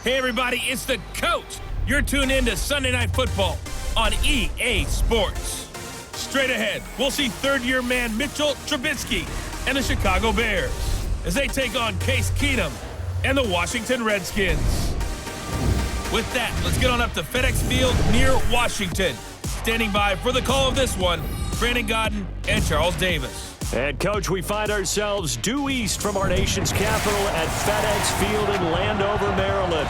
Hey everybody, it's the coach. You're tuned in to Sunday Night Football on EA Sports. Straight ahead, we'll see third-year man Mitchell Trubisky and the Chicago Bears as they take on Case Keenum and the Washington Redskins. With that, let's get on up to FedEx Field near Washington. Standing by for the call of this one, Brandon Godden and Charles Davis. And, Coach, we find ourselves due east from our nation's capital at FedEx Field in Landover, Maryland.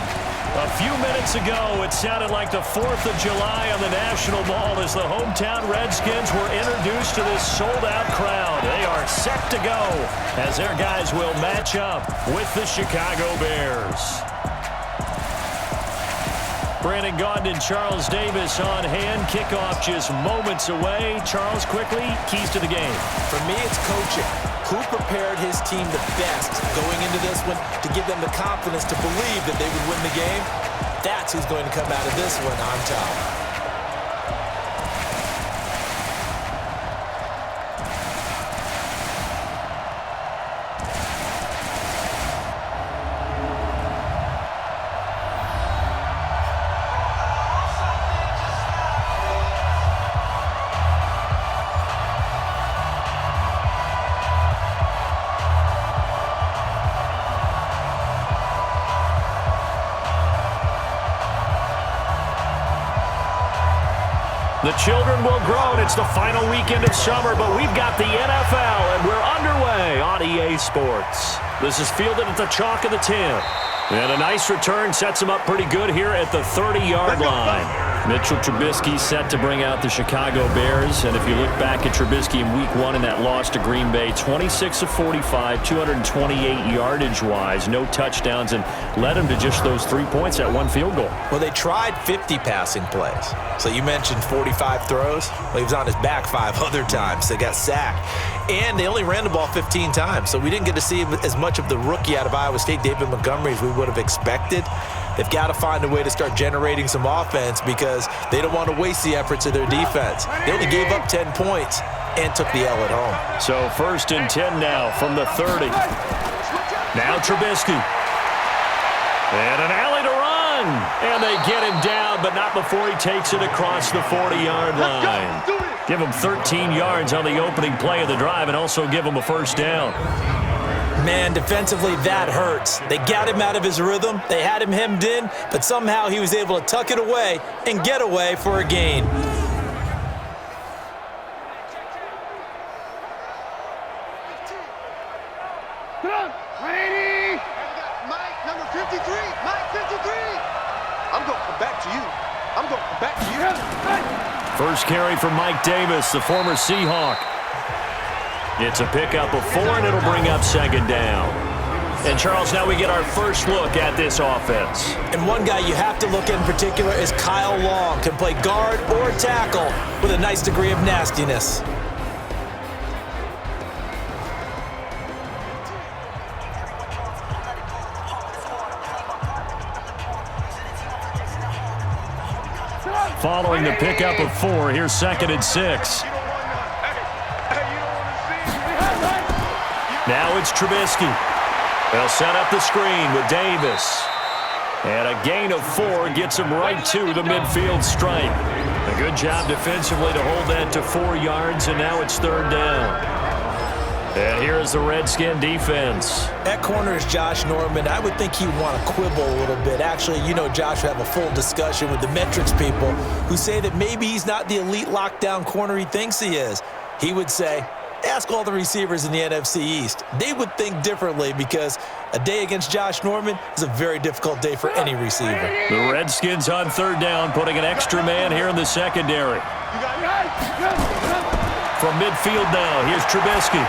A few minutes ago, it sounded like the 4th of July on the National Mall as the hometown Redskins were introduced to this sold-out crowd. They are set to go as their guys will match up with the Chicago Bears. Brandon Gaudin and Charles Davis on hand. Kickoff just moments away. Charles, quickly, keys to the game. For me, it's coaching. Who prepared his team the best going into this one to give them the confidence to believe that they would win the game? That's who's going to come out of this one on top. The children will grow, and it's the final weekend of summer, but we've got the NFL, and we're underway on EA Sports. This is fielded at the chalk of the 10. And a nice return sets him up pretty good here at the 30-yard line. Mitchell Trubisky set to bring out the Chicago Bears. And if you look back at Trubisky in Week 1 in that loss to Green Bay, 26 of 45, 228 yardage-wise, no touchdowns, and led him to just those 3 points, that one field goal. Well, they tried 50 passing plays. So you mentioned 45 throws. Well, he was on his back 5 other times. They got sacked. And they only ran the ball 15 times. So we didn't get to see as much of the rookie out of Iowa State, David Montgomery, as we would have expected. They've got to find a way to start generating some offense because they don't want to waste the efforts of their defense. They only gave up 10 points and took the L at home. So 1st and 10 now from the 30. Now Trubisky. And an alley to run. And they get him down, but not before he takes it across the 40-yard line. Give him 13 yards on the opening play of the drive and also give him a first down. Man, defensively, that hurts. They got him out of his rhythm. They had him hemmed in, but somehow he was able to tuck it away and get away for a gain. Come on, 180. Mike, number 53. Mike, 53. I'm going back to you. I'm going back to you. First carry for Mike Davis, the former Seahawk. It's a pickup of 4, and it'll bring up 2nd down. And, Charles, now we get our first look at this offense. And one guy you have to look at in particular is Kyle Long. Can play guard or tackle with a nice degree of nastiness. Following the pickup of 4, here's 2nd and 6. Now it's Trubisky. They'll set up the screen with Davis. And a gain of 4 gets him right to the midfield stripe. A good job defensively to hold that to 4 yards, and now it's 3rd down. And here's the Redskin defense. At corner is Josh Norman. I would think he'd want to quibble a little bit. Actually, you know Josh would have a full discussion with the metrics people who say that maybe he's not the elite lockdown corner he thinks he is. He would say, ask all the receivers in the NFC East. They would think differently because a day against Josh Norman is a very difficult day for any receiver. The Redskins on 3rd down, putting an extra man here in the secondary. From midfield now, here's Trubisky.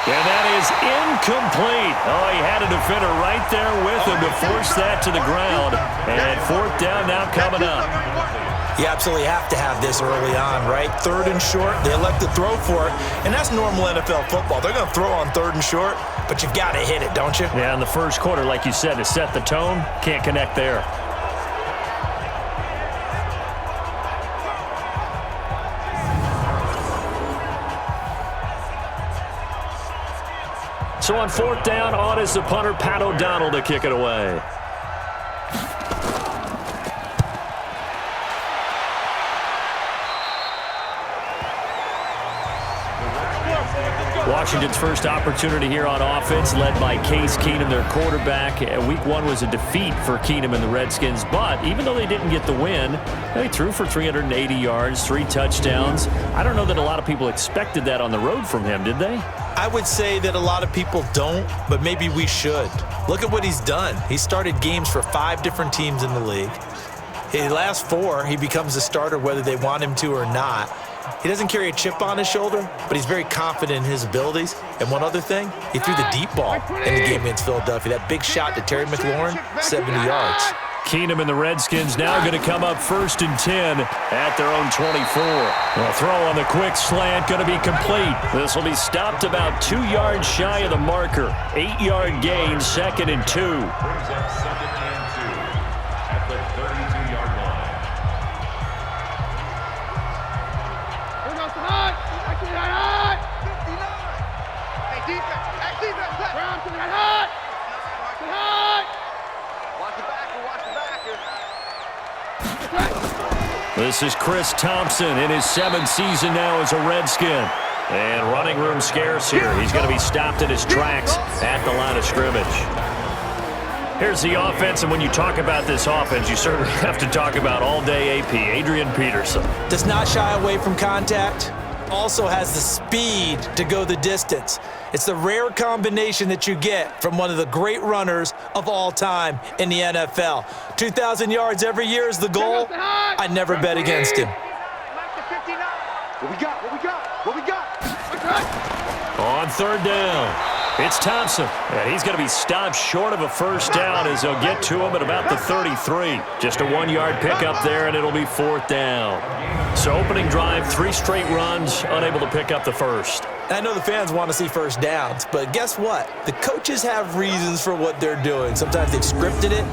And that is incomplete. Oh, he had a defender right there with him to force that to the ground. And 4th down now coming up. You absolutely have to have this early on, right? 3rd and short, they elect to throw for it, and that's normal NFL football. They're going to throw on 3rd and short, but you've got to hit it, don't you? Yeah, in the first quarter, like you said, to set the tone, can't connect there. So on 4th down, on is the punter, Pat O'Donnell, to kick it away. Washington's first opportunity here on offense, led by Case Keenum, their quarterback. Week 1 was a defeat for Keenum and the Redskins, but even though they didn't get the win, they threw for 380 yards, 3 touchdowns. I don't know that a lot of people expected that on the road from him, did they? I would say that a lot of people don't, but maybe we should. Look at what he's done. He started games for 5 different teams in the league. His last 4, he becomes a starter whether they want him to or not. He doesn't carry a chip on his shoulder, but he's very confident in his abilities. And one other thing, he threw the deep ball in the game against Philadelphia. That big shot to Terry McLaurin, 70 yards. Keenum and the Redskins now going to come up 1st and 10 at their own 24. The throw on the quick slant going to be complete. This will be stopped about 2 yards shy of the marker. 8-yard gain, 2nd and 2. Brings up 2nd and 2 at the 32-yard line. This is Chris Thompson in his 7th season now as a Redskin. And running room scarce here. He's going to be stopped in his tracks at the line of scrimmage. Here's the offense, and when you talk about this offense, you certainly have to talk about all-day AP, Adrian Peterson. Does not shy away from contact. Also has the speed to go the distance. It's the rare combination that you get from one of the great runners of all time in the NFL. 2,000 yards every year is the goal. I never bet against him. What we got? What we got? What we got? On 3rd down, it's Thompson. And he's going to be stopped short of a 1st down as they'll get to him at about the 33. Just a 1-yard pickup there, and it'll be 4th down. So opening drive, 3 straight runs, unable to pick up the 1st. I know the fans want to see 1st downs, but guess what? The coaches have reasons for what they're doing. Sometimes they've scripted it,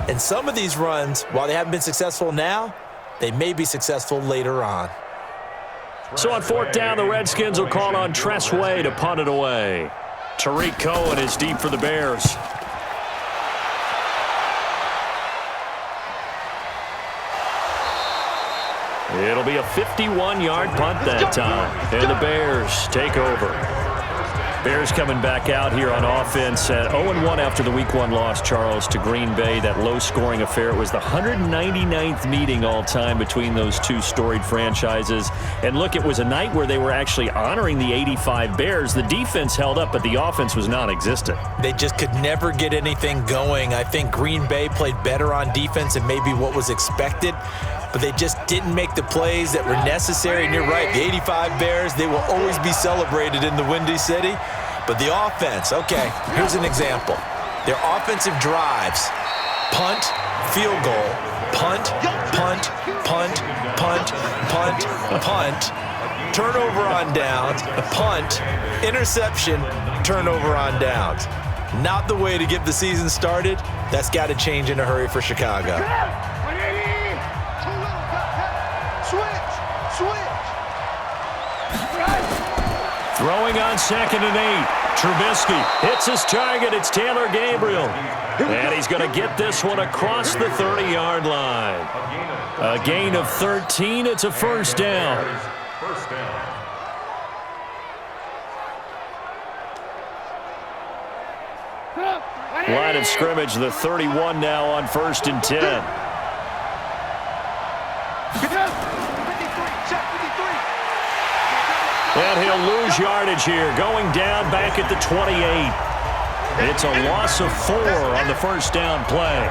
and some of these runs, while they haven't been successful now, they may be successful later on. So on 4th down, the Redskins will call on Tress Way to punt it away. Tariq Cohen is deep for the Bears. It'll be a 51-yard punt that time. And the Bears take over. Bears coming back out here on offense at 0-1 after the Week 1 loss, Charles, to Green Bay. That low-scoring affair. It was the 199th meeting all-time between those two storied franchises. And look, it was a night where they were actually honoring the 85 Bears. The defense held up, but the offense was non-existent. They just could never get anything going. I think Green Bay played better on defense than maybe what was expected, but they just didn't make the plays that were necessary. And you're right, the 85 Bears, they will always be celebrated in the Windy City. But the offense, okay, here's an example. Their offensive drives, punt, field goal, punt, punt, punt, punt, punt, punt, turnover on downs, punt, interception, turnover on downs. Not the way to get the season started. That's got to change in a hurry for Chicago. Throwing on 2nd and 8. Trubisky hits his target. It's Taylor Gabriel. And he's going to get this one across the 30-yard line. A gain of 13. It's a 1st down. First down. Line of scrimmage, the 31 now on 1st and 10. And he'll lose yardage here, going down back at the 28. It's a loss of 4 on the 1st down play.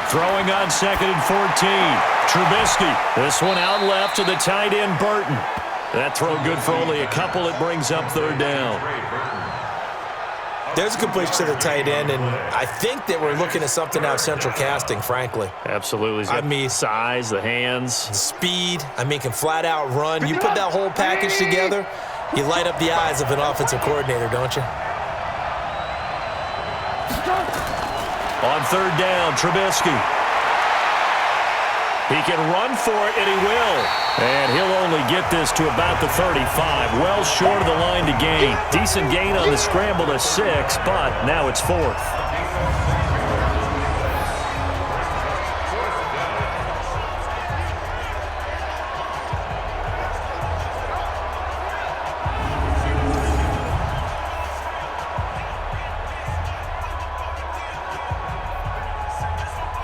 Throwing on 2nd and 14. Trubisky. This one out left to the tight end, Burton. That throw good for only a couple. It brings up third down. There's a completion to the tight end, and I think that we're looking at something out of central casting, frankly. Absolutely. I mean, size, the hands. Speed. I mean, can flat out run. You put that whole package together, you light up the eyes of an offensive coordinator, don't you? On third down, Trubisky. He can run for it, and he will. And he'll only get this to about the 35. Well short of the line to gain. Decent gain on the scramble to 6, but now it's 4th.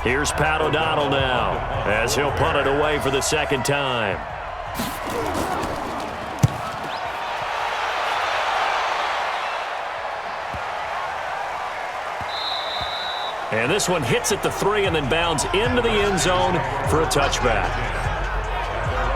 Here's Pat O'Donnell now as he'll punt it away for the second time. And this one hits at the 3 and then bounds into the end zone for a touchback.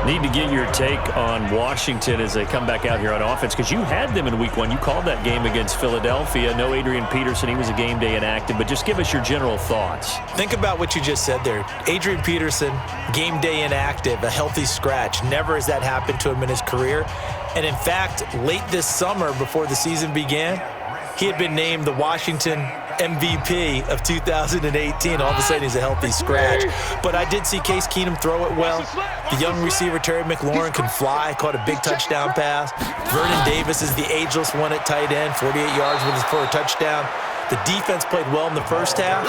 Need to get your take on Washington as they come back out here on offense, because you had them in week 1. You called that game against Philadelphia. No Adrian Peterson. He was a game day inactive, but just give us your general thoughts. Think about what you just said there. Adrian Peterson, game day inactive, a healthy scratch. Never has that happened to him in his career. And in fact, late this summer before the season began, he had been named the Washington MVP of 2018. All of a sudden, he's a healthy scratch. But I did see Case Keenum throw it well. The young receiver, Terry McLaurin, can fly. Caught a big touchdown pass. Vernon Davis is the ageless one at tight end. 48 yards for a touchdown. The defense played well in the first half.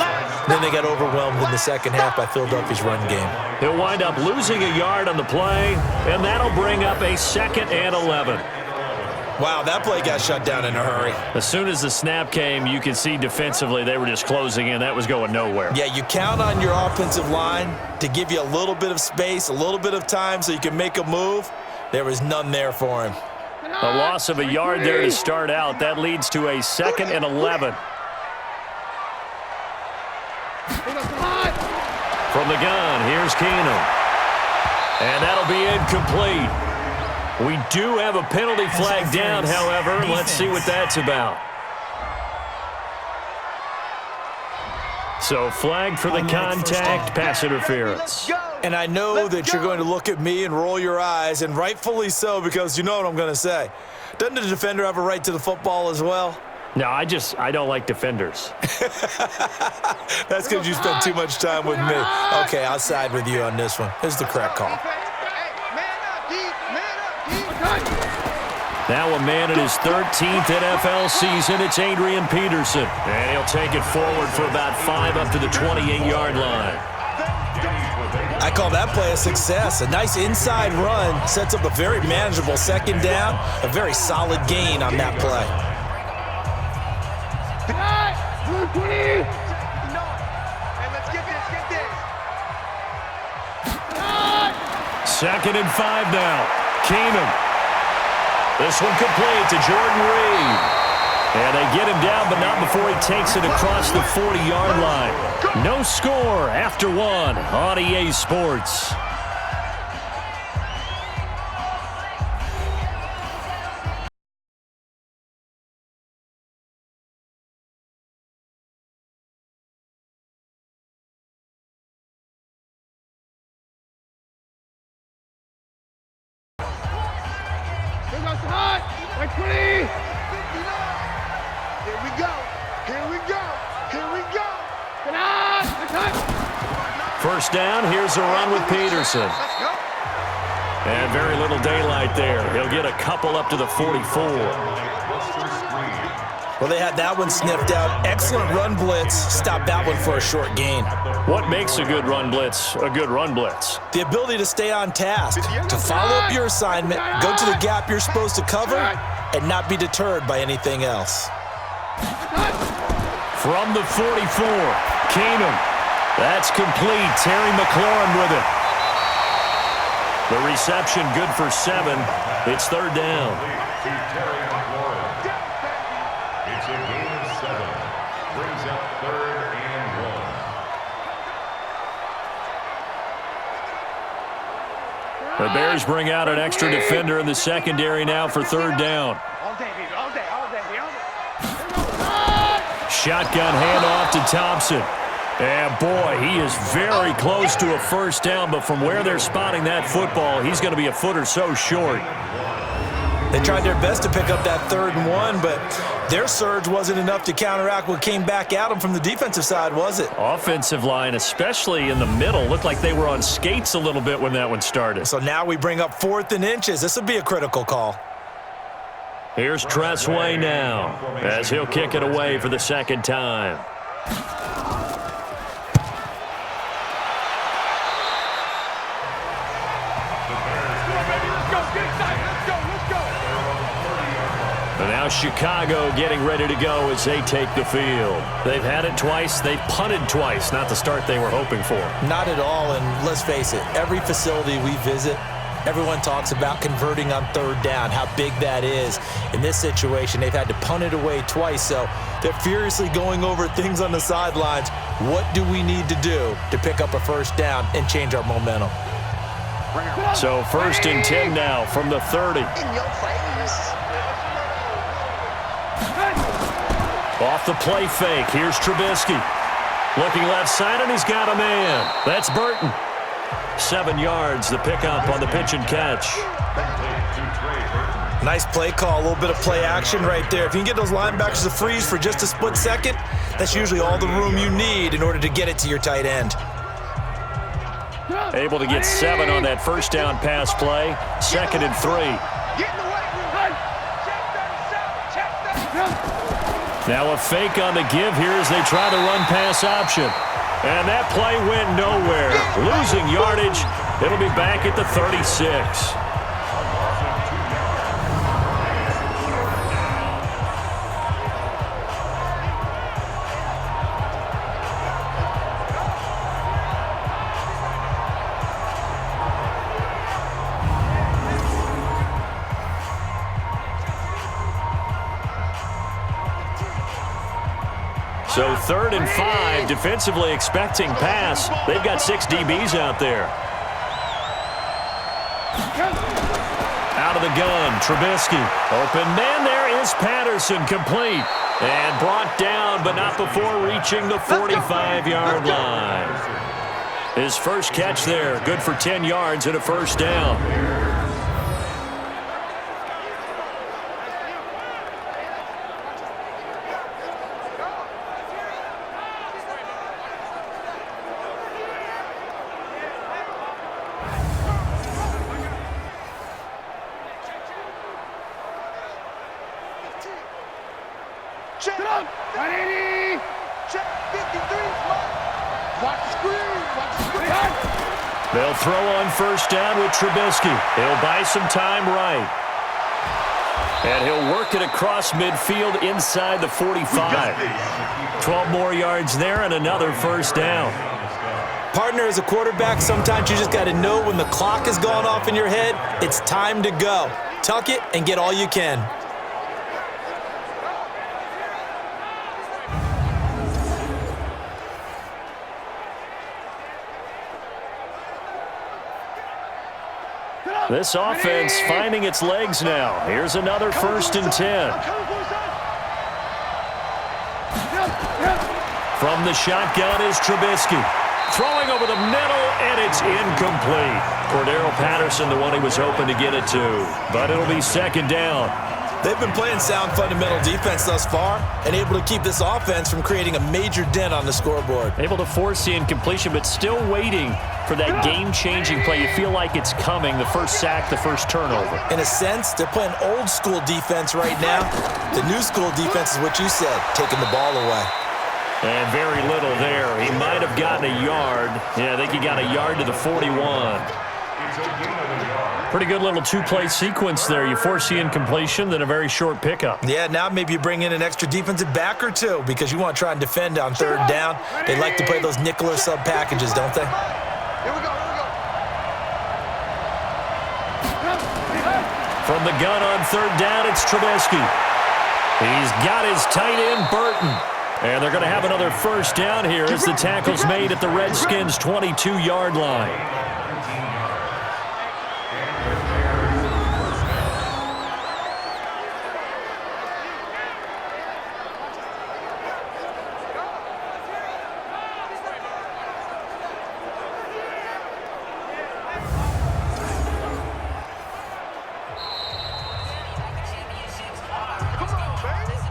Then they got overwhelmed in the second half by Philadelphia's run game. He'll wind up losing a yard on the play, and that'll bring up a 2nd and 11. Wow, that play got shut down in a hurry. As soon as the snap came, you could see defensively they were just closing in. That was going nowhere. Yeah, you count on your offensive line to give you a little bit of space, a little bit of time so you can make a move. There was none there for him. A loss of a yard there to start out. That leads to a 2nd and 11. From the gun, here's Keenum. And that'll be incomplete. We do have a penalty flag down, however. Let's see what that's about. So flag for the contact, pass interference. And I know that you're going to look at me and roll your eyes, and rightfully so, because you know what I'm going to say. Doesn't the defender have a right to the football as well? No, I don't like defenders. That's because you spend too much time with me. Okay, I'll side with you on this one. Here's the correct call. Now a man in his 13th NFL season, it's Adrian Peterson. And he'll take it forward for about 5 up to the 28-yard line. I call that play a success. A nice inside run sets up a very manageable second down, a very solid gain on that play. Second and 5 now. Keenum. This one complete to Jordan Reed. And they get him down, but not before he takes it across the 40-yard line. No score after 1 on EA Sports. First down, here's a run with Peterson. And very little daylight there. He'll get a couple up to the 44. Well, they had that one sniffed out. Excellent run blitz. Stopped that one for a short gain. What makes a good run blitz a good run blitz? The ability to stay on task, to follow up your assignment, go to the gap you're supposed to cover, and not be deterred by anything else. From the 44, Keenum. That's complete. Terry McLaurin with it. The reception good for 7. It's third down. It's a gain of 7. Brings up 3rd and 1. A The Bears bring out an extra defender in the secondary now for third down. All day, baby. All day. All day. Shotgun handoff to Thompson. And boy, he is very close to a first down, but from where they're spotting that football, he's going to be a foot or so short. They tried their best to pick up that 3rd and 1, but their surge wasn't enough to counteract what came back at them from the defensive side, was it? Offensive line, especially in the middle, looked like they were on skates a little bit when that one started. So now we bring up 4th and inches. This will be a critical call. Here's Tressway now as he'll kick it away for the second time. And now Chicago getting ready to go as they take the field. They've had it twice. They've punted twice. Not the start they were hoping for. Not at all, and let's face it, every facility we visit, everyone talks about converting on 3rd down, how big that is. In this situation, they've had to punt it away twice, so they're furiously going over things on the sidelines. What do we need to do to pick up a first down and change our momentum? So 1st and 10 now from the 30. In your face. Off the play fake, here's Trubisky. Looking left side, and he's got a man. That's Burton. 7 yards, the pickup on the pitch and catch. Nice play call, a little bit of play action right there. If you can get those linebackers to freeze for just a split second, that's usually all the room you need in order to get it to your tight end. Able to get 7 on that first down pass play. 2nd and 3. Get in the way. Now a fake on the give here as they try the run-pass option. And that play went nowhere. Losing yardage. It'll be back at the 36. So 3rd and 5, defensively expecting pass. They've got 6 DBs out there. Out of the gun, Trubisky. Open man, there is Patterson, complete. And brought down, but not before reaching the 45-yard line. His first catch there, good for 10 yards and a first down. Check. 180. Check. 53. Watch the screen. Watch the screen. They'll throw on first down with Trubisky. He'll buy some time right. And he'll work it across midfield inside the 45. 12 more yards there and another first down. Partner, as a quarterback, sometimes you just got to know when the clock has gone off in your head, it's time to go. Tuck it and get all you can. This offense finding its legs now. Here's another 1st and 10. From the shotgun is Trubisky. Throwing over the middle, and it's incomplete. Cordero Patterson, the one he was hoping to get it to. But it'll be 2nd down. They've been playing sound fundamental defense thus far and able to keep this offense from creating a major dent on the scoreboard. Able to force the incompletion, but still waiting for that game-changing play. You feel like it's coming, the first sack, the first turnover. In a sense, they're playing old-school defense right now. The new-school defense is what you said, taking the ball away. And very little there. He might have gotten a yard. Yeah, I think he got a yard to the 41. Pretty good little 2-play sequence there. You force the incompletion, then a very short pickup. Yeah, now maybe you bring in an extra defensive back or two because you want to try and defend on 3rd down. They like to play those nickel or sub packages, don't they? Here we go. From the gun on 3rd down, it's Trubisky. He's got his tight end, Burton. And they're going to have another first down here as the tackle's made at the Redskins' 22-yard line.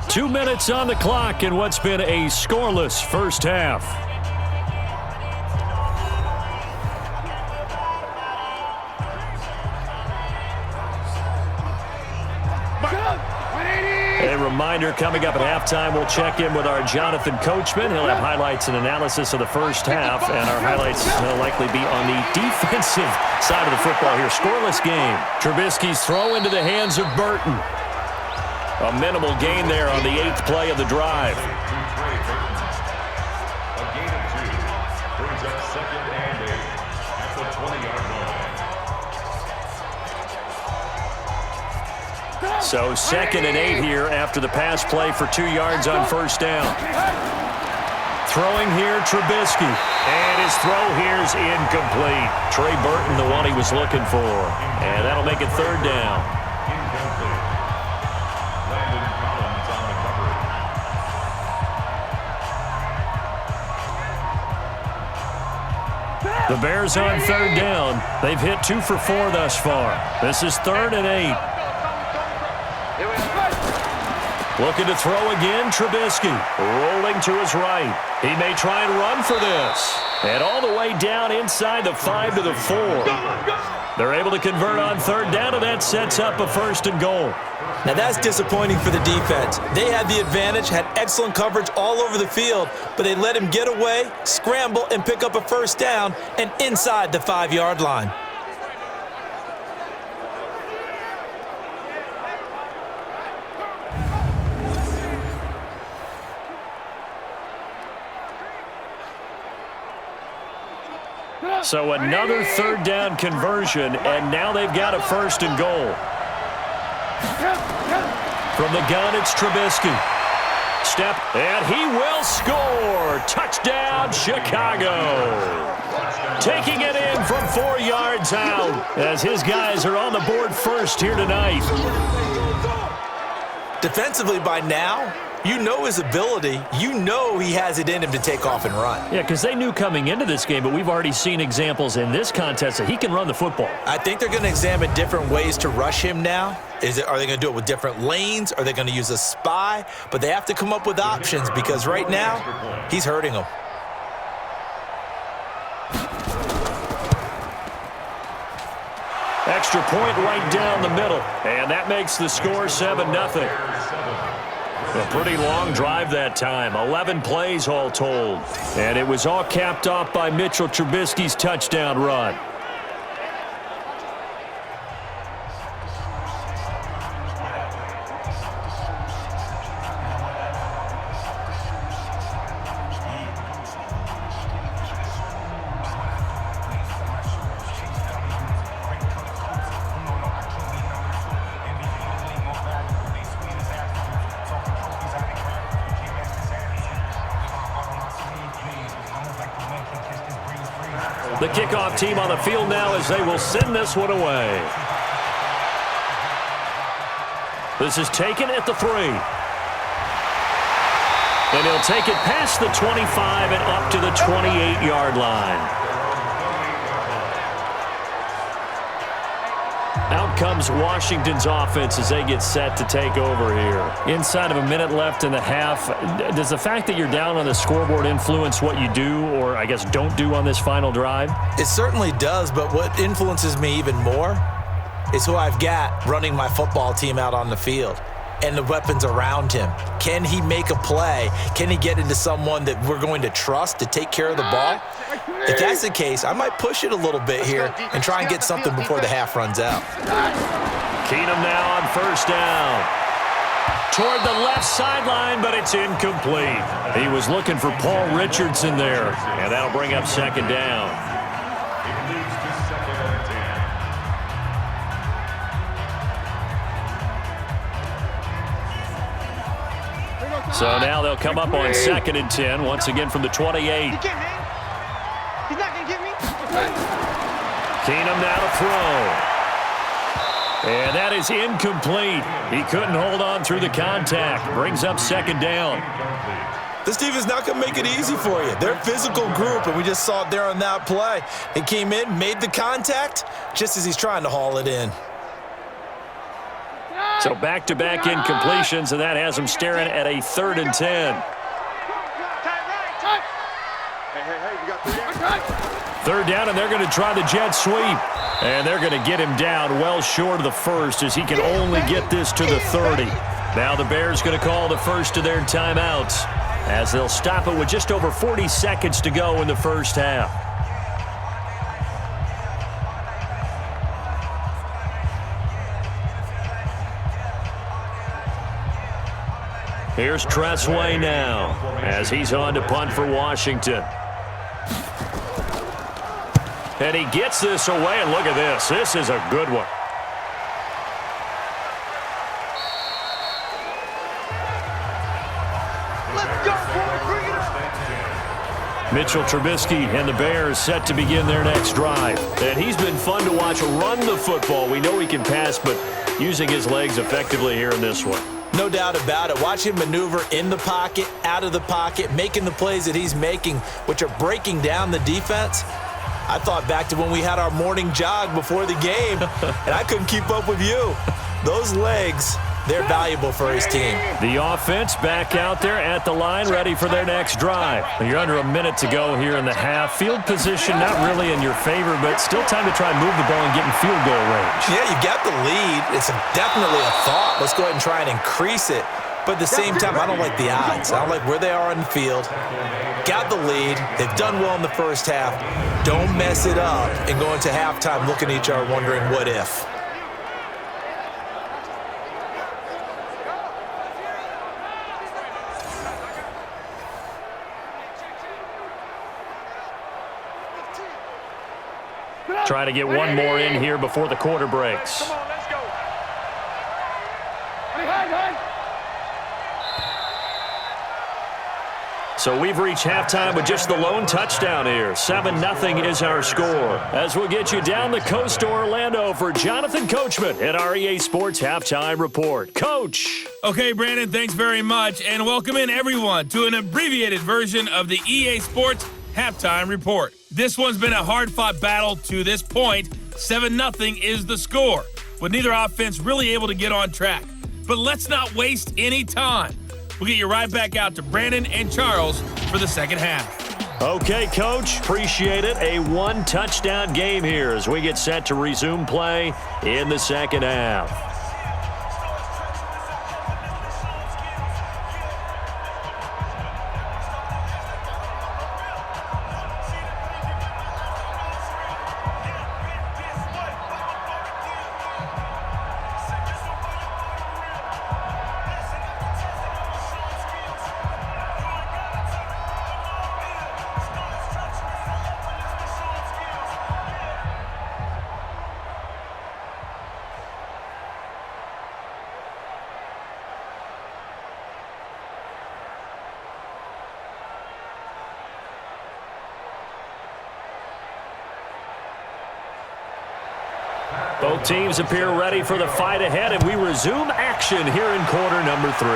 2 minutes on the clock in what's been a scoreless first half. A reminder, coming up at halftime, we'll check in with our Jonathan Coachman. He'll have highlights and analysis of the first half, and our highlights will likely be on the defensive side of the football here. Scoreless game. Trubisky's throw into the hands of Burton. A minimal gain there on the 8th play of the drive. A gain of 2 brings up 2nd and 8 at the 20-yard line. So 2nd and 8 here after the pass play for 2 yards on first down. Throwing here, Trubisky. And his throw here's incomplete. Trey Burton, the one he was looking for. And that'll make it 3rd down. The Bears on 3rd down. They've hit 2 for 4 thus far. This is 3rd and 8. Looking to throw again, Trubisky. Rolling to his right. He may try and run for this. And all the way down inside the 5 to the 4. They're able to convert on 3rd down, and that sets up a 1st and goal. Now that's disappointing for the defense. They had the advantage, had excellent coverage all over the field, but they let him get away, scramble, and pick up a 1st down and inside the 5-yard line. So another 3rd down conversion, and now they've got a 1st and goal. From the gun, it's Trubisky. Step, and he will score. Touchdown, Chicago. Taking it in from 4 yards out as his guys are on the board first here tonight. Defensively by now, you know his ability. You know he has it in him to take off and run. Yeah, because they knew coming into this game, but we've already seen examples in this contest that he can run the football. I think they're going to examine different ways to rush him now. Are they going to do it with different lanes? Are they going to use a spy? But they have to come up with options because right now, he's hurting them. Extra point right down the middle, and that makes the score 7-0. A pretty long drive that time, 11 plays all told. And it was all capped off by Mitchell Trubisky's touchdown run. The kickoff team on the field now as they will send this one away. This is taken at the 3. And he'll take it past the 25 and up to the 28-yard line. Out comes Washington's offense as they get set to take over here. Inside of a minute left in the half, does the fact that you're down on the scoreboard influence what you do or, I guess, don't do on this final drive? It certainly does, but what influences me even more is who I've got running my football team out on the field and the weapons around him. Can he make a play? Can he get into someone that we're going to trust to take care of the ball? If that's the case, I might push it a little bit here and try and get something before the half runs out. Keenum now on 1st down. Toward the left sideline, but it's incomplete. He was looking for Paul Richardson there, and that'll bring up 2nd down. It leads to 2nd and 10. So now they'll come up on 2nd and 10, once again from the 28. He's not going to get me. Keenum now to throw. And that is incomplete. He couldn't hold on through the contact. Brings up 2nd down. This team is not going to make it easy for you. They're a physical group, and we just saw it there on that play. He came in, made the contact, just as he's trying to haul it in. So back-to-back incompletions, and that has them staring at a 3rd and 10. Third down, and they're going to try the jet sweep. And they're going to get him down well short of the first as he can only get this to the 30. Now the Bears going to call the first of their timeouts as they'll stop it with just over 40 seconds to go in the first half. Here's Tressway now as he's on to punt for Washington. And he gets this away, and look at this. This is a good one. Let's go, boy. Bring it up. Mitchell Trubisky and the Bears set to begin their next drive. And he's been fun to watch run the football. We know he can pass, but using his legs effectively here in this one. No doubt about it. Watch him maneuver in the pocket, out of the pocket, making the plays that he's making, which are breaking down the defense. I thought back to when we had our morning jog before the game, and I couldn't keep up with you. Those legs, they're valuable for his team. The offense back out there at the line, ready for their next drive. You're under a minute to go here in the half. Field position not really in your favor, but still time to try and move the ball and get in field goal range. Yeah, you got the lead. It's definitely a thought. Let's go ahead and try and increase it. But at the same time, I don't like the odds. I don't like where they are on the field. Got the lead. They've done well in the first half. Don't mess it up and go into halftime looking at each other wondering what if. Try to get one more in here before the quarter breaks. Come on, let's go. So we've reached halftime with just the lone touchdown here. 7-0 is our score. As we'll get you down the coast to Orlando for Jonathan Coachman at our EA Sports Halftime Report. Coach. Okay, Brandon, thanks very much, and welcome in everyone to an abbreviated version of the EA Sports Halftime Report. This one's been a hard-fought battle to this point. 7-0 is the score, with neither offense really able to get on track. But let's not waste any time. We'll get you right back out to Brandon and Charles for the second half. Okay, Coach, appreciate it. A one-touchdown game here as we get set to resume play in the second half. Both teams appear ready for the fight ahead, and we resume action here in quarter number 3.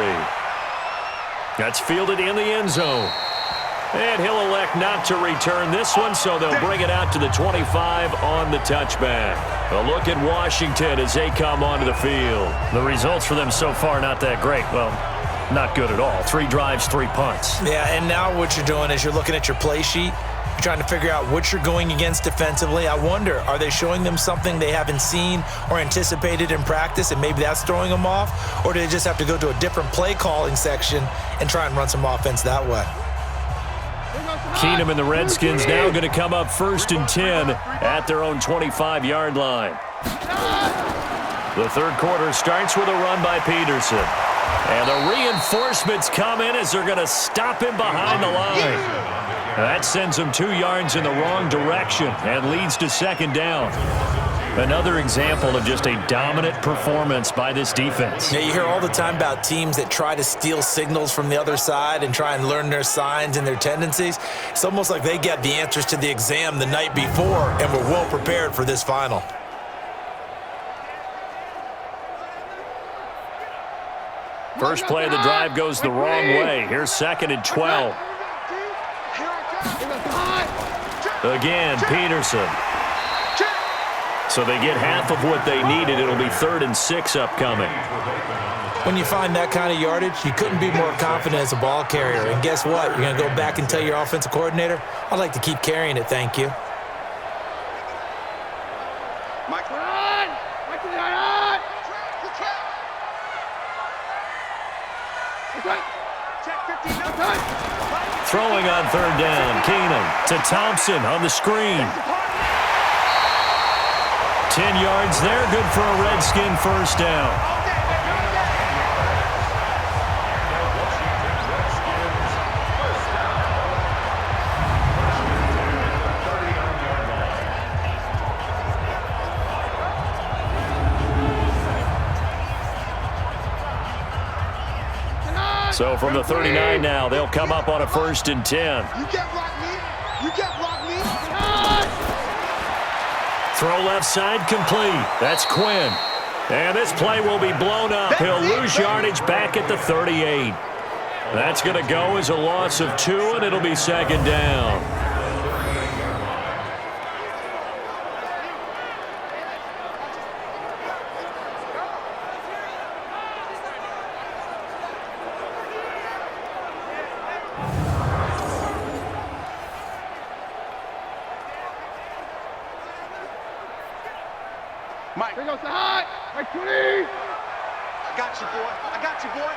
That's fielded in the end zone. And he'll elect not to return this one, so they'll bring it out to the 25 on the touchback. A look at Washington as they come onto the field. The results for them so far not that great. Well, not good at all. 3 drives, 3 punts. Yeah, and now what you're doing is you're looking at your play sheet. You're trying to figure out what you're going against defensively. I wonder, are they showing them something they haven't seen or anticipated in practice, and maybe that's throwing them off? Or do they just have to go to a different play calling section and try and run some offense that way? Keenum and the Redskins now going to come up 1st and 10 at their own 25-yard line. The third quarter starts with a run by Peterson. And the reinforcements come in as they're going to stop him behind the line. That sends him 2 yards in the wrong direction and leads to second down. Another example of just a dominant performance by this defense. Yeah, you hear all the time about teams that try to steal signals from the other side and try and learn their signs and their tendencies. It's almost like they get the answers to the exam the night before and were well prepared for this final. First play of the drive goes the wrong way. Here's 2nd and 12. Again, Peterson. So they get half of what they needed. It'll be 3rd and 6 upcoming. When you find that kind of yardage, you couldn't be more confident as a ball carrier. And guess what? You're going to go back and tell your offensive coordinator, I'd like to keep carrying it, thank you. Mike, run! Mike, run! Check 15, no time. Throwing on 3rd down. Keenum to Thompson on the screen. 10 yards there. Good for a Redskin first down. So from the 39 now, they'll come up on a 1st and 10. You can't block me. You can't block me. Throw left side complete. That's Quinn. And this play will be blown up. He'll lose yardage back at the 38. That's going to go as a loss of 2, and it'll be 2nd down. Mike. Here goes the high. Mike 20. I got you, boy. I got you, boy.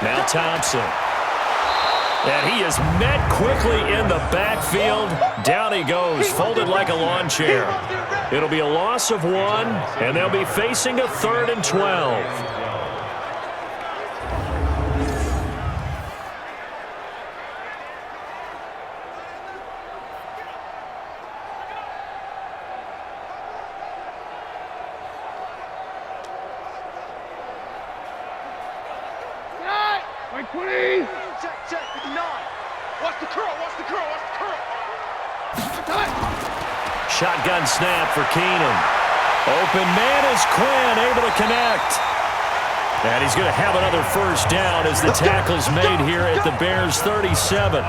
Now Thompson. And he is met quickly in the backfield. Down he goes, folded like a lawn chair. It'll be a loss of 1, and they'll be facing a 3rd and 12. Mike 20. Check 59. Watch the curl. Watch the curl. Watch the curl. Shotgun snap for Keenum. Open man is Quinn, able to connect. And he's going to have another first down as the tackle's made here at the Bears' 37.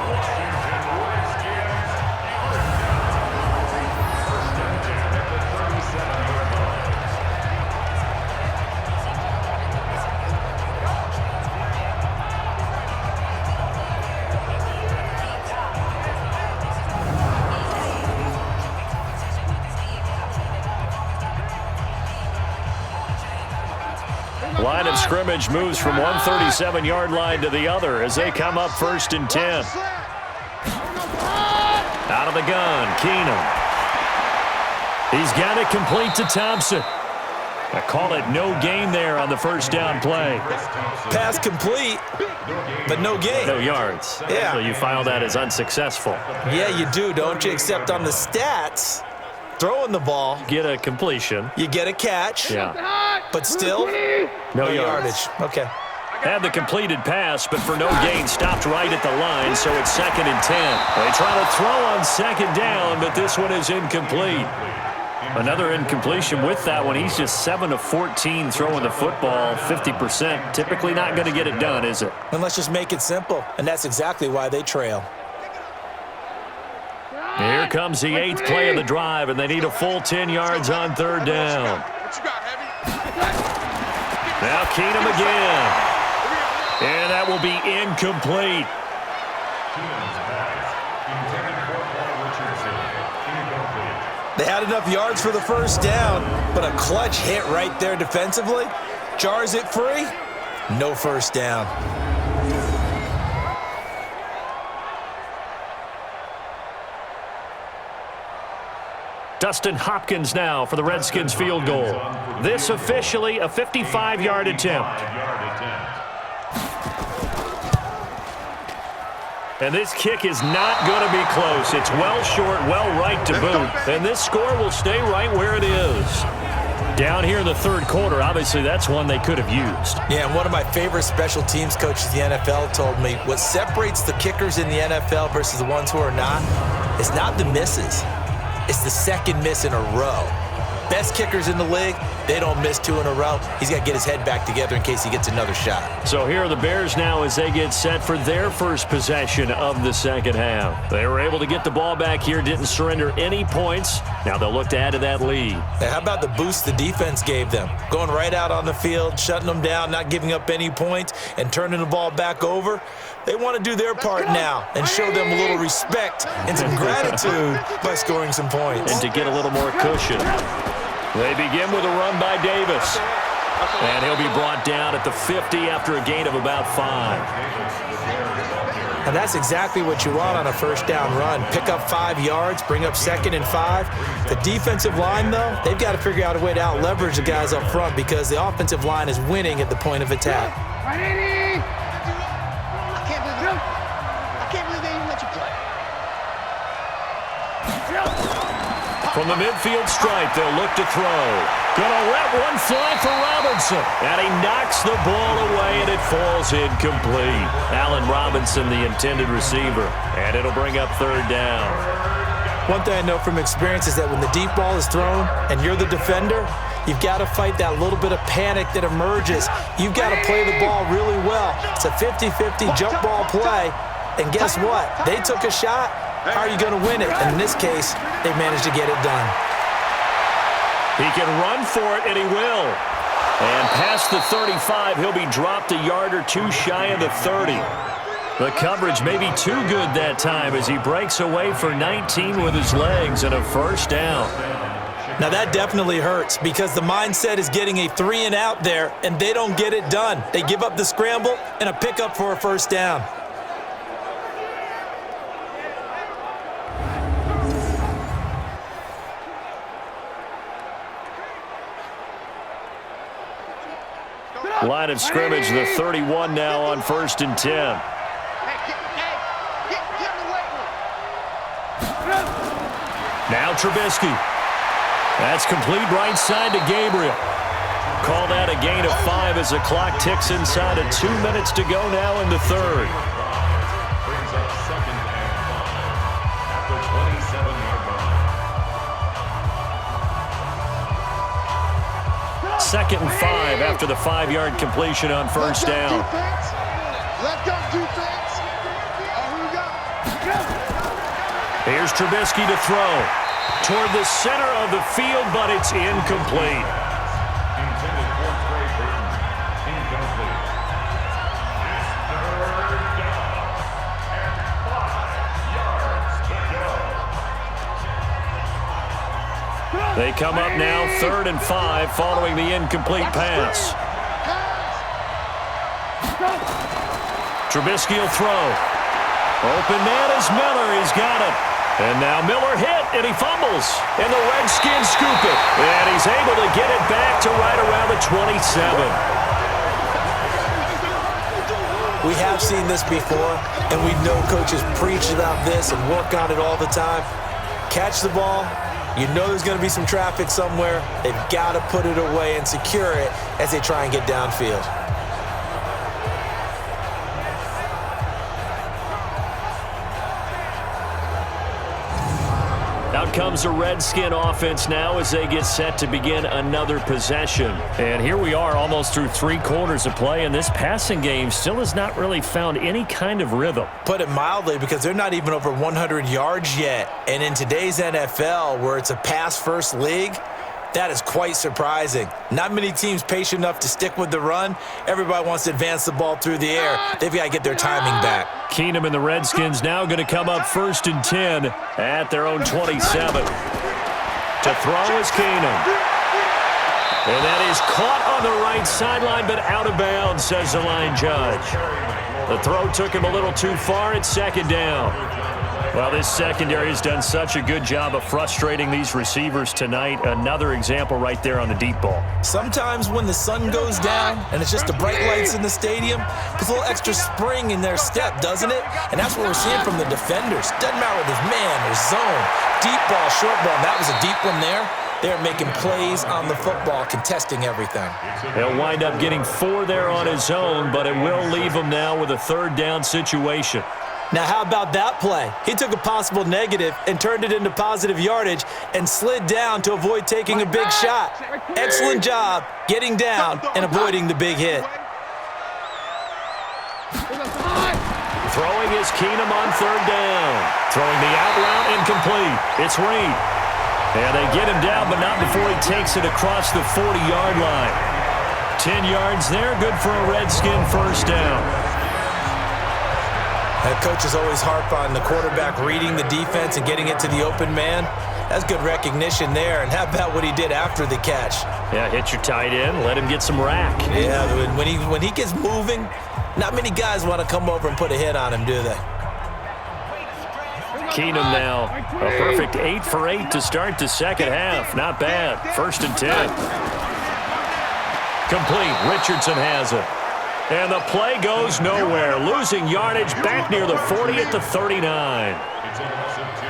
Line of scrimmage moves from one 37-yard line to the other as they come up 1st and 10. Out of the gun, Keenum. He's got it complete to Thompson. I call it no gain there on the first down play. Pass complete, but no gain. No yards. Yeah. So you file that as unsuccessful. Yeah, you do, don't you? Except on the stats, throwing the ball. Get a completion. You get a catch. Yeah. But still, no yardage. Okay. Had the completed pass, but for no gain, stopped right at the line, so it's 2nd and 10. They try to throw on 2nd down, but this one is incomplete. Another incompletion with that one. He's just 7 of 14 throwing the football, 50%. Typically not going to get it done, is it? And let's just make it simple, and that's exactly why they trail. Here comes the 8th play of the drive, and they need a full 10 yards on 3rd down. Now Keenum again. And that will be incomplete. They had enough yards for the first down, but a clutch hit right there defensively jars it free. No first down. Dustin Hopkins now for the Redskins field goal. This officially a 55-yard attempt. And this kick is not going to be close. It's well short, well right to boot. And this score will stay right where it is. Down here in the 3rd quarter, obviously that's one they could have used. Yeah, and one of my favorite special teams coaches in the NFL told me what separates the kickers in the NFL versus the ones who are not is not the misses. It's the second miss in a row. Best kickers in the league, they don't miss 2 in a row. He's got to get his head back together in case he gets another shot. So here are the Bears now as they get set for their first possession of the second half. They were able to get the ball back here, didn't surrender any points. Now they'll look to add to that lead. Now, how about the boost the defense gave them? Going right out on the field, shutting them down, not giving up any points, and turning the ball back over. They want to do their part now and show them a little respect and some gratitude by scoring some points. And to get a little more cushion. They begin with a run by Davis. And he'll be brought down at the 50 after a gain of about 5. And that's exactly what you want on a first down run. Pick up 5 yards, bring up 2nd and 5. The defensive line, though, they've got to figure out a way to out-leverage the guys up front because the offensive line is winning at the point of attack. From the midfield stripe, they'll look to throw. Gonna let one fly for Robinson. And he knocks the ball away, and it falls incomplete. Allen Robinson, the intended receiver. And it'll bring up 3rd down. One thing I know from experience is that when the deep ball is thrown and you're the defender, you've got to fight that little bit of panic that emerges. You've got to play the ball really well. It's a 50-50 jump ball play. And guess what? They took a shot. How are you going to win it? And in this case, they managed to get it done. He can run for it, and he will. And past the 35, he'll be dropped a yard or 2 shy of the 30. The coverage may be too good that time as he breaks away for 19 with his legs and a first down. Now that definitely hurts because the mindset is getting a 3 and out there, and they don't get it done. They give up the scramble and a pickup for a first down. Line of scrimmage, the 31 now on 1st and 10. Now Trubisky. That's complete right side to Gabriel. Call that a gain of 5 as the clock ticks inside of 2 minutes to go now in the 3rd. Brings up 2nd and 5 at the 27-yard line. 2nd and 5 after the 5-yard completion on first down. Let's go, defense. Here we go. Here's Trubisky to throw. Toward the center of the field, but it's incomplete. Intended for Trey Burton. Incomplete. It's 3rd down and 5 yards to go. They come up now 3rd and 5 following the incomplete pass. Trubisky will throw. Open man is Miller. He's got it. And now Miller hit, and he fumbles. And the Redskins scoop it. And he's able to get it back to right around the 27. We have seen this before, and we know coaches preach about this and work on it all the time. Catch the ball. You know there's going to be some traffic somewhere. They've got to put it away and secure it as they try and get downfield. Out comes the Redskin offense now as they get set to begin another possession. And here we are almost through 3 quarters of play, and this passing game still has not really found any kind of rhythm. Put it mildly, because they're not even over 100 yards yet. And in today's NFL, where it's a pass-first league, that is quite surprising. Not many teams patient enough to stick with the run. Everybody wants to advance the ball through the air. They've got to get their timing back. Keenum and the Redskins now going to come up 1st and 10 at their own 27. To throw is Keenum. And that is caught on the right sideline, but out of bounds, says the line judge. The throw took him a little too far. It's 2nd down. Well, this secondary has done such a good job of frustrating these receivers tonight. Another example right there on the deep ball. Sometimes when the sun goes down and it's just the bright lights in the stadium, puts a little extra spring in their step, doesn't it? And that's what we're seeing from the defenders. Doesn't matter whether it's man or zone. Deep ball, short ball. That was a deep one there. They're making plays on the football, contesting everything. He'll wind up getting 4 there on his own, but it will leave him now with a 3rd down situation. Now, how about that play? He took a possible negative and turned it into positive yardage and slid down to avoid taking a big shot. Excellent job getting down and avoiding the big hit. Throwing is Keenum on third down. Throwing the out route incomplete. It's Reed. And they get him down, but not before he takes it across the 40-yard line. 10 yards there, good for a Redskin first down. Coaches always harp on the quarterback reading the defense and getting it to the open man. That's good recognition there. And how about what he did after the catch? Yeah, hit your tight end, let him get some rack. Yeah, when he gets moving, not many guys want to come over and put a hit on him, do they? Keenum now, a perfect 8 for 8 to start the second half. Not bad. 1st and 10. Complete. Richardson has it. And the play goes nowhere. Losing yardage back near the 40 at the 39. It's a loss of 2.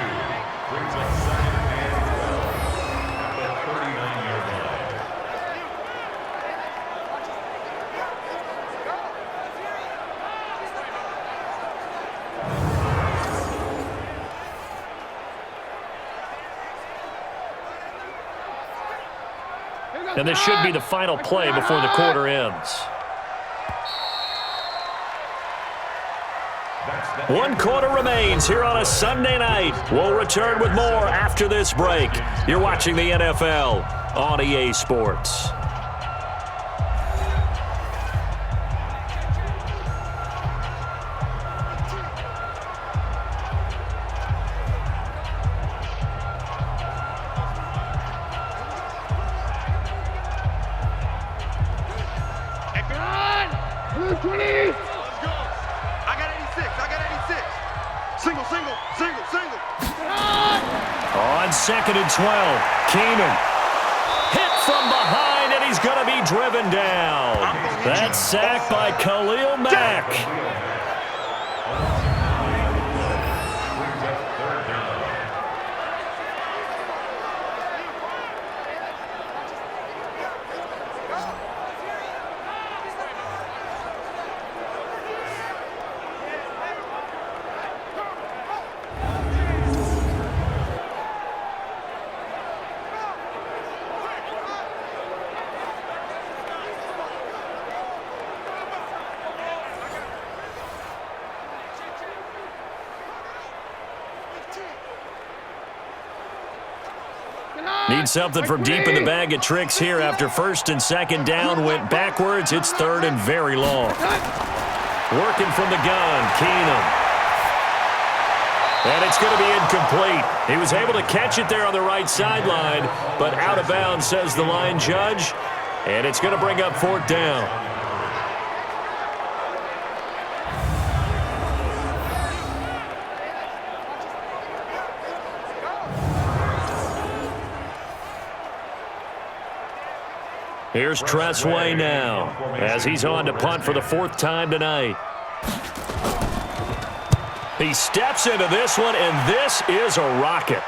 Brings up 2nd and 12 at the 39-yard line. And this should be the final play before the quarter ends. 1 quarter remains here on a Sunday night. We'll return with more after this break. You're watching the NFL on EA Sports. On 2nd and 12, Keenum hit from behind, and he's going to be driven down. That's sacked by Khalil Mack. Need something from deep in the bag of tricks here after 1st and 2nd down. Went backwards. It's 3rd and very long. Working from the gun, Keenum. And it's going to be incomplete. He was able to catch it there on the right sideline, but out of bounds, says the line judge. And it's going to bring up 4th down. Here's Tressway now as he's on to punt for the 4th time tonight. He steps into this one, and this is a rocket.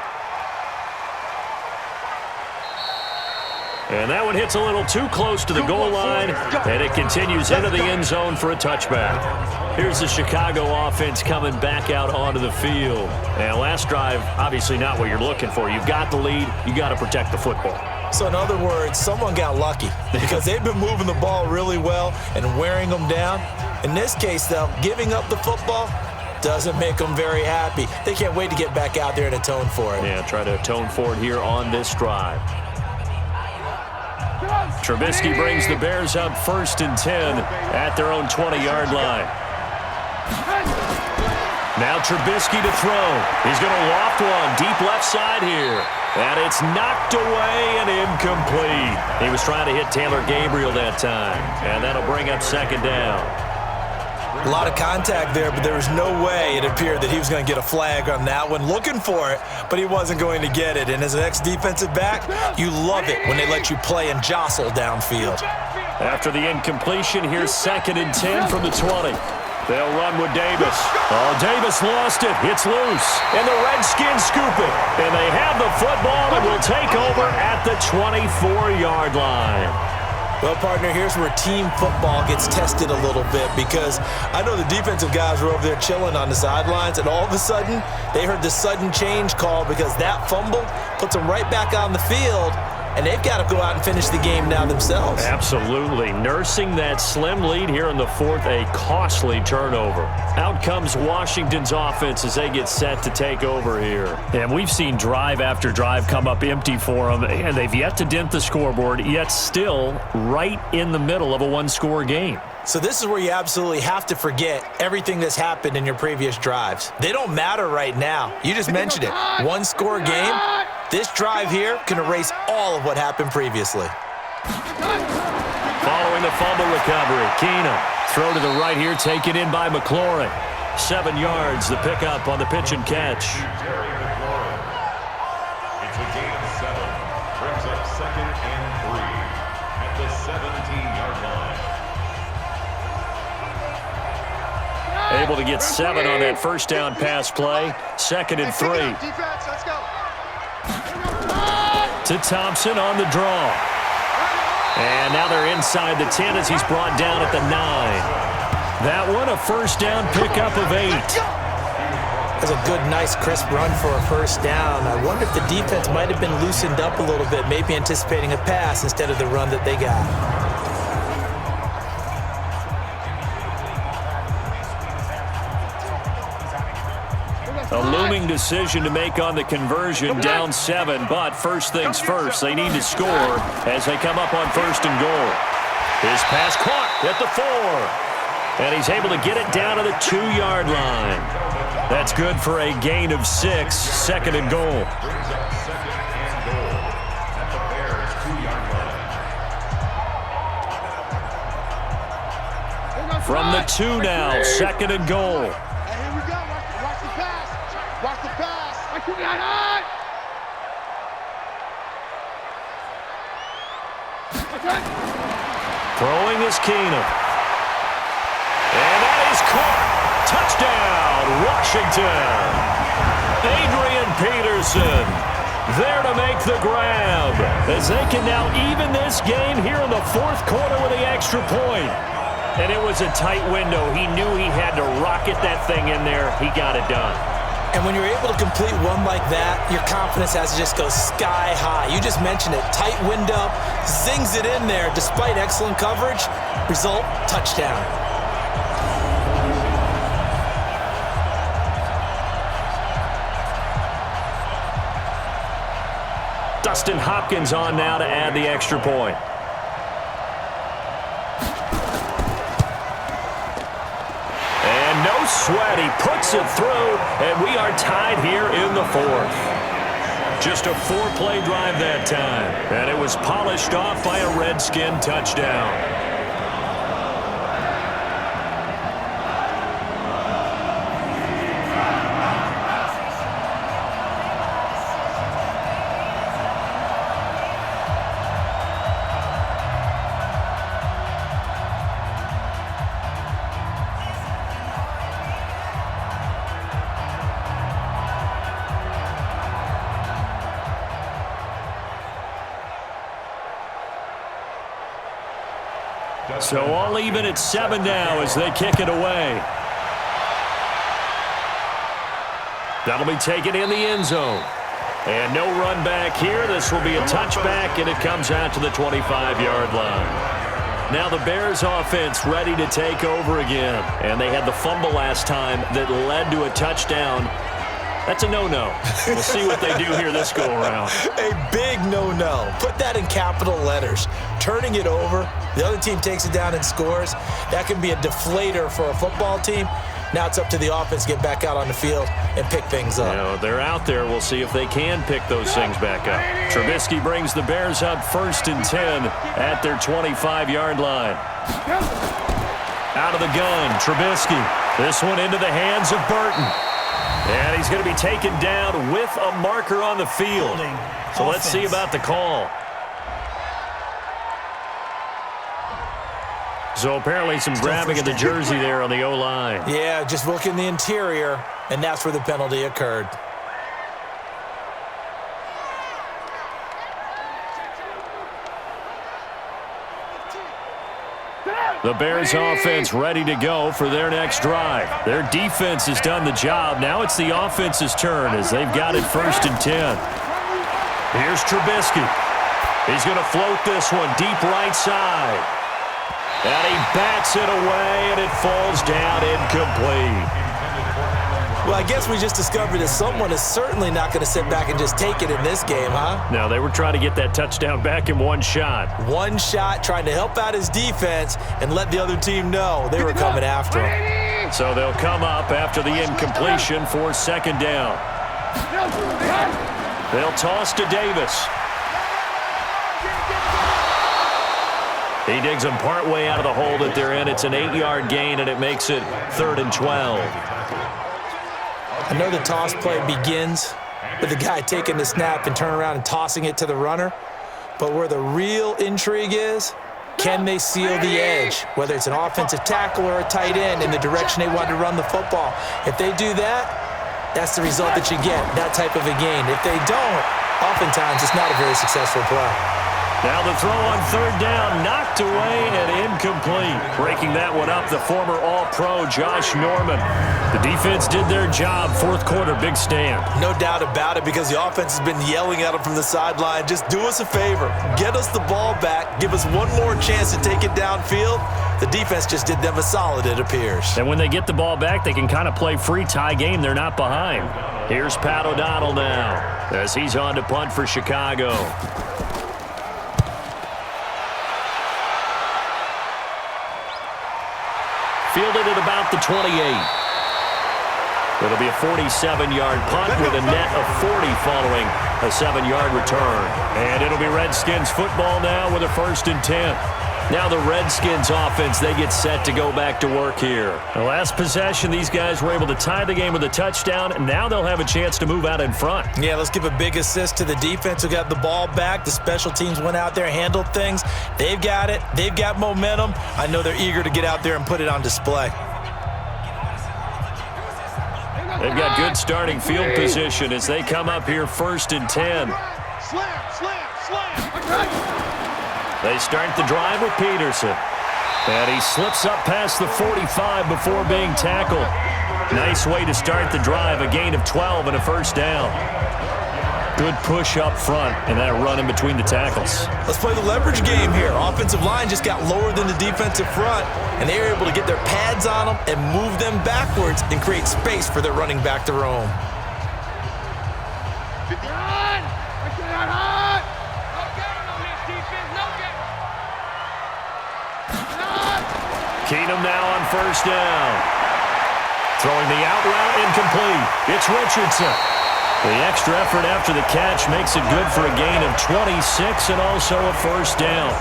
And that one hits a little too close to the goal line, and it continues into the end zone for a touchback. Here's the Chicago offense coming back out onto the field. And last drive, obviously not what you're looking for. You've got the lead. You got to protect the football. So in other words, someone got lucky because they've been moving the ball really well and wearing them down. In this case, though, giving up the football doesn't make them very happy. They can't wait to get back out there and atone for it. Yeah, try to atone for it here on this drive. Trubisky brings the Bears up 1st and 10 at their own 20-yard line. Now Trubisky to throw. He's going to loft one deep left side here. And it's knocked away and incomplete. He was trying to hit Taylor Gabriel that time. And that'll bring up 2nd down. A lot of contact there, but there was no way it appeared that he was going to get a flag on that one. Looking for it, but he wasn't going to get it. And as an ex-defensive back, you love it when they let you play and jostle downfield. After the incompletion, here's 2nd and 10 from the 20. They'll run with Davis. Oh, Davis lost it. It's loose. And the Redskins scoop it. And they have the football and will take over at the 24-yard line. Well, partner, here's where team football gets tested a little bit, because I know the defensive guys were over there chilling on the sidelines, and all of a sudden, they heard the sudden change call because that fumble puts them right back on the field, and they've got to go out and finish the game now themselves. Absolutely. Nursing that slim lead here in the fourth, a costly turnover. Out comes Washington's offense as they get set to take over here. And we've seen drive after drive come up empty for them, and they've yet to dent the scoreboard, yet still right in the middle of a one-score game. So this is where you absolutely have to forget everything that's happened in your previous drives. They don't matter right now. You just mentioned it. One-score game. This drive here can erase all of what happened previously. Following the fumble recovery, Keenum. Throw to the right here, taken in by McLaurin. 7 yards, the pickup on the pitch and catch. It's a gain of 7. Brings up 2nd and 3 at the 17-yard line. Able to get 7 on that first down pass play. 2nd and 3. Defense, let's go. To Thompson on the draw. And now they're inside the 10 as he's brought down at the 9. That one, a first down pickup of 8. That's a good, nice, crisp run for a first down. I wonder if the defense might have been loosened up a little bit, maybe anticipating a pass instead of the run that they got. A looming decision to make on the conversion, down 7, but first things first, they need to score as they come up on 1st and goal. His pass caught at the 4, and he's able to get it down to the 2-yard line. That's good for a gain of 6, 2nd and goal. Brings up 2nd and goal at the Bears' 2-yard line. From the 2 now, 2nd and goal. Hey, here we go. Watch the pass. Watch the pass. Throwing is Keenum. And that is caught. Touchdown, Washington. Adrian Peterson there to make the grab as they can now even this game here in the 4th quarter with the extra point. And it was a tight window. He knew he had to rocket that thing in there. He got it done. And when you're able to complete one like that, your confidence has to just go sky high. You just mentioned it. Tight window, zings it in there despite excellent coverage. Result, touchdown. Dustin Hopkins on now to add the extra point. And no sweat, he puts it through, and we are tied here in the 4th. Just a 4-play drive that time, and it was polished off by a Redskin touchdown. So all even at 7 now as they kick it away. That'll be taken in the end zone. And no run back here. This will be a touchback, and it comes out to the 25-yard line. Now the Bears offense ready to take over again. And they had the fumble last time that led to a touchdown. That's a no-no. We'll see what they do here this go-around. A big no-no. Put that in capital letters. Turning it over, the other team takes it down and scores. That can be a deflator for a football team. Now it's up to the offense to get back out on the field and pick things up. You know, they're out there. We'll see if they can pick those things back up. Trubisky brings the Bears up 1st and 10 at their 25-yard line. Out of the gun, Trubisky. This one into the hands of Burton. And he's going to be taken down with a marker on the field. So let's see about the call. So apparently some grabbing of the jersey there on the O-line. Yeah, just look in the interior, and that's where the penalty occurred. The Bears offense ready to go for their next drive. Their defense has done the job. Now it's the offense's turn as they've got it 1st and 10. Here's Trubisky. He's going to float this one deep right side. And he bats it away, and it falls down incomplete. Well, I guess we just discovered that someone is certainly not going to sit back and just take it in this game, huh? No, they were trying to get that touchdown back in one shot. One shot, trying to help out his defense and let the other team know they were coming after him. So they'll come up after the incompletion for 2nd down. They'll toss to Davis. He digs them partway out of the hole that they're in. It's an 8-yard gain, and it makes it 3rd and 12. I know the toss play begins with the guy taking the snap and turning around and tossing it to the runner. But where the real intrigue is, can they seal the edge, whether it's an offensive tackle or a tight end, in the direction they want to run the football? If they do that, that's the result that you get, that type of a gain. If they don't, oftentimes it's not a very successful play. Now the throw on 3rd down, knocked away and incomplete. Breaking that one up, the former All-Pro Josh Norman. The defense did their job. 4th quarter, big stand. No doubt about it, because the offense has been yelling at them from the sideline. Just do us a favor. Get us the ball back. Give us one more chance to take it downfield. The defense just did them a solid, it appears. And when they get the ball back, they can kind of play free tie game. They're not behind. Here's Pat O'Donnell now as he's on to punt for Chicago. Fielded at about the 28. It'll be a 47-yard punt with a net of 40 following a 7-yard return. And it'll be Redskins football now with a 1st and 10. Now the Redskins offense, they get set to go back to work here. The last possession, these guys were able to tie the game with a touchdown, and now they'll have a chance to move out in front. Yeah, let's give a big assist to the defense who got the ball back. The special teams went out there, handled things. They've got it. They've got momentum. I know they're eager to get out there and put it on display. They've got good starting field position as they come up here 1st and 10. They start the drive with Peterson. And he slips up past the 45 before being tackled. Nice way to start the drive, a gain of 12 and a 1st down. Good push up front and that run in between the tackles. Let's play the leverage game here. Offensive line just got lower than the defensive front, and they were able to get their pads on them and move them backwards and create space for their running back to roam. Keenum now on 1st down. Throwing the out route incomplete. It's Richardson. The extra effort after the catch makes it good for a gain of 26 and also a 1st down.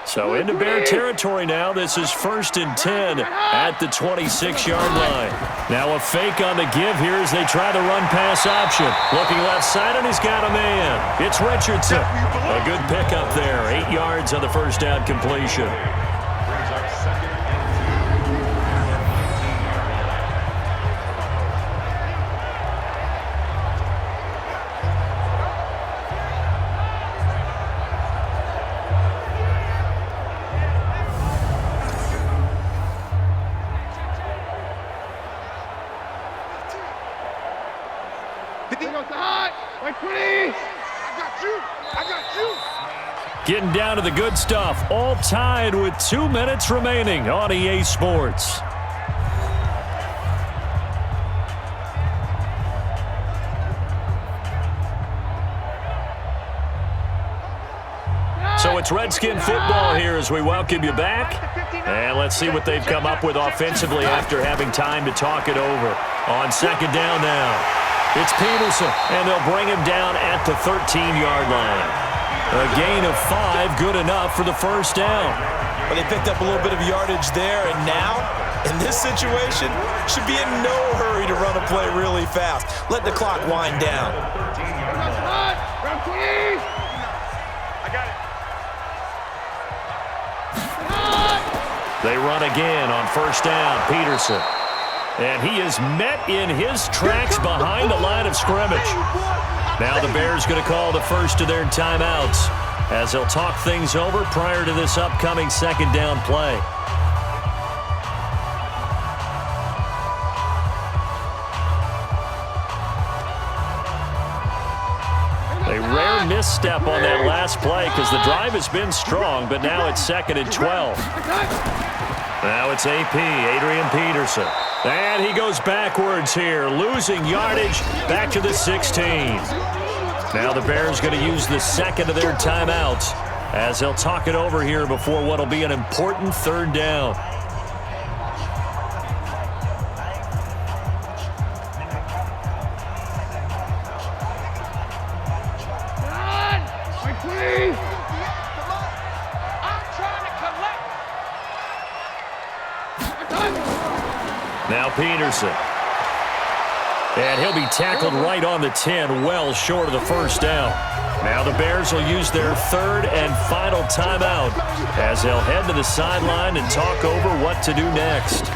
So into Bear territory now. This is 1st and 10 at the 26-yard line. Now a fake on the give here as they try the run-pass option. Looking left side, and he's got a man. It's Richardson. A good pickup there. 8 yards on the 1st down completion. Getting down to the good stuff. All tied with 2 minutes remaining on EA Sports. So it's Redskin football here as we welcome you back. And let's see what they've come up with offensively after having time to talk it over. On 2nd down now, it's Peterson, and they'll bring him down at the 13-yard line. A gain of 5, good enough for the 1st down. But they picked up a little bit of yardage there, and now, in this situation, should be in no hurry to run a play really fast. Let the clock wind down. They run again on first down, Peterson. And he is met in his tracks behind the line of scrimmage. Now the Bears going to call the first of their timeouts as they'll talk things over prior to this upcoming second down play. A rare misstep on that last play because the drive has been strong, but now it's 2nd and 12. Now it's AP, Adrian Peterson. And he goes backwards here, losing yardage back to the 16. Now the Bears going to use the second of their timeouts as they'll talk it over here before what will be an important third down. Now Peterson. And he'll be tackled right on the 10, well short of the first down. Now the Bears will use their third and final timeout as they'll head to the sideline and talk over what to do next.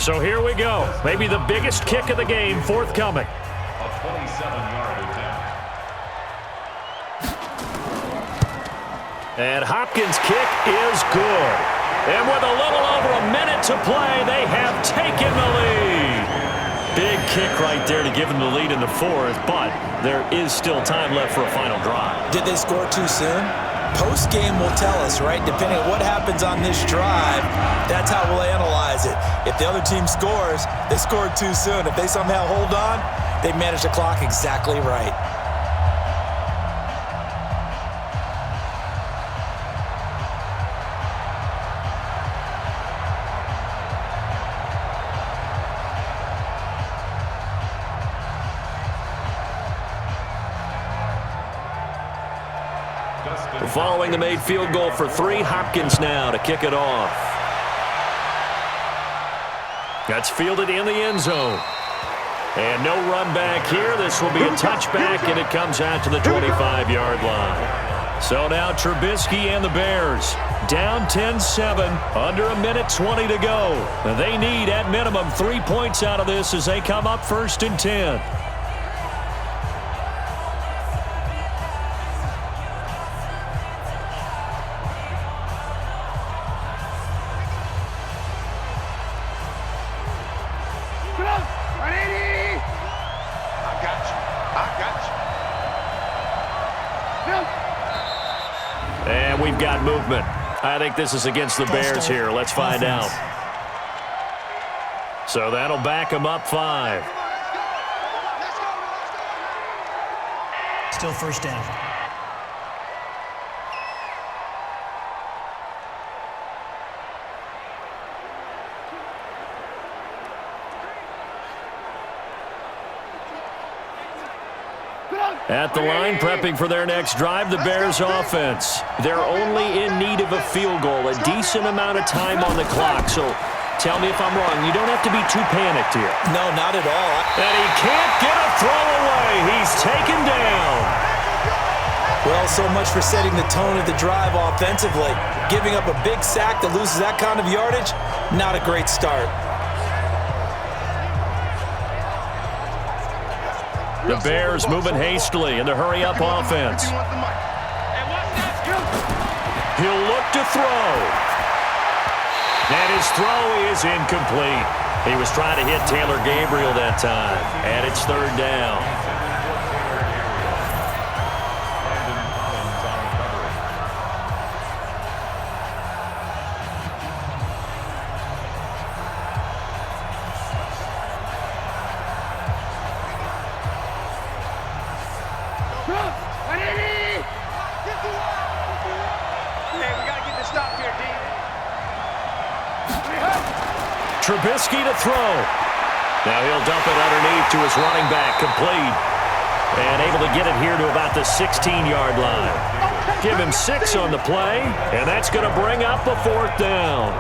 So here we go. Maybe the biggest kick of the game forthcoming. A 27-yard attempt. And Hopkins' kick is good. And with a little over a minute to play, they have taken the lead. Big kick right there to give them the lead in the fourth, but there is still time left for a final drive. Did they score too soon? Post-game will tell us, right? Depending on what happens on this drive, that's how we'll analyze it. If the other team scores, they scored too soon. If they somehow hold on, they manage the clock exactly right. Following the made field goal for 3, Hopkins now to kick it off. That's fielded in the end zone. And no run back here. This will be a touchback, and it comes out to the 25-yard line. So now Trubisky and the Bears down 10-7, under a minute 20 to go. They need, at minimum, 3 points out of this as they come up 1st and 10. And we've got movement. I think this is against the Bears here. Let's find out. So that'll back them up 5. Still first down. At the line, prepping for their next drive, the Bears offense. They're only in need of a field goal, a decent amount of time on the clock. So tell me if I'm wrong. You don't have to be too panicked here. No, not at all. And he can't get a throw away. He's taken down. Well, so much for setting the tone of the drive offensively. Giving up a big sack that loses that kind of yardage, not a great start. The Bears moving hastily in the hurry-up offense. He'll look to throw. And his throw is incomplete. He was trying to hit Taylor Gabriel that time. And it's 3rd down. Trubisky to throw. Now he'll dump it underneath to his running back, complete. And able to get it here to about the 16-yard line. Give him 6 on the play, and that's going to bring up a 4th down.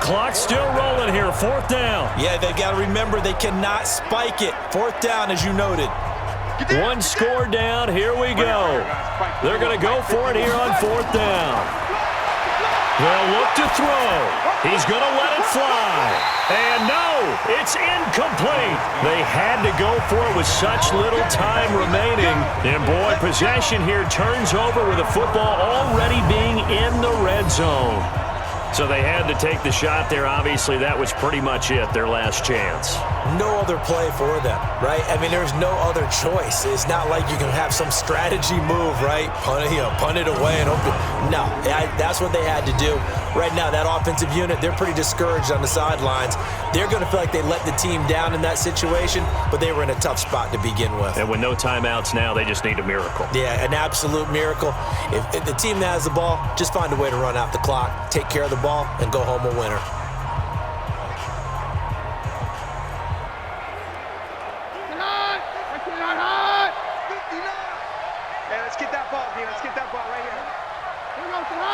Clock still rolling here, 4th down. Yeah, they got to remember they cannot spike it. 4th down, as you noted. 1 score down, here we go. They're going to go for it here on 4th down. They'll look to throw. He's going to let it fly. And no, it's incomplete. They had to go for it with such little time remaining. And boy, possession here turns over with the football already being in the red zone. So they had to take the shot there. Obviously, that was pretty much it, their last chance. No other play for them, right? I mean, there's no other choice. It's not like you can have some strategy move, right? Punt it away and open. No, that's what they had to do. Right now, that offensive unit, they're pretty discouraged on the sidelines. They're going to feel like they let the team down in that situation, but they were in a tough spot to begin with. And with no timeouts now, they just need a miracle. Yeah, an absolute miracle. If the team that has the ball, just find a way to run out the clock, take care of the ball, and go home a winner.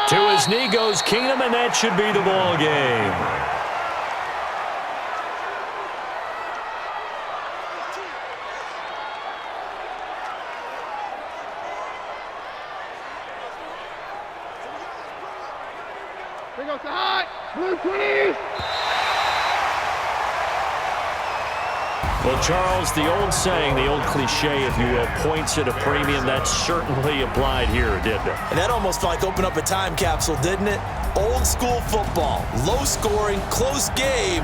To his knee goes Keenum, and that should be the ball game. Bring us the hot blue 20s. Well, Charles, the old saying, the old cliche, if you will, points at a premium, that certainly applied here, didn't it? And that almost like opened up a time capsule, didn't it? Old school football, low scoring, close game.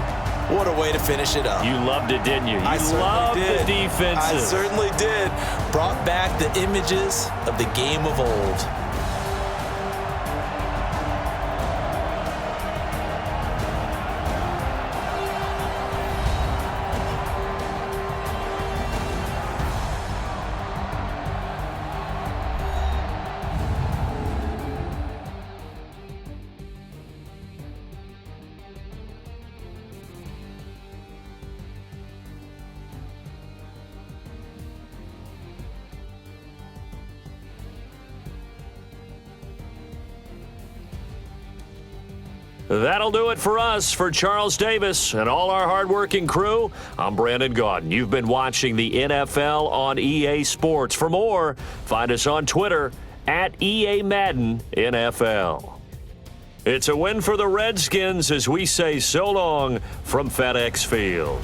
What a way to finish it up. You loved it, didn't you? I loved did. The defenses. I certainly did. Brought back the images of the game of old. That'll do it for us. For Charles Davis and all our hardworking crew, I'm Brandon Gaudin. You've been watching the NFL on EA Sports. For more, find us on Twitter at EA Madden NFL. It's a win for the Redskins as we say so long from FedEx Field.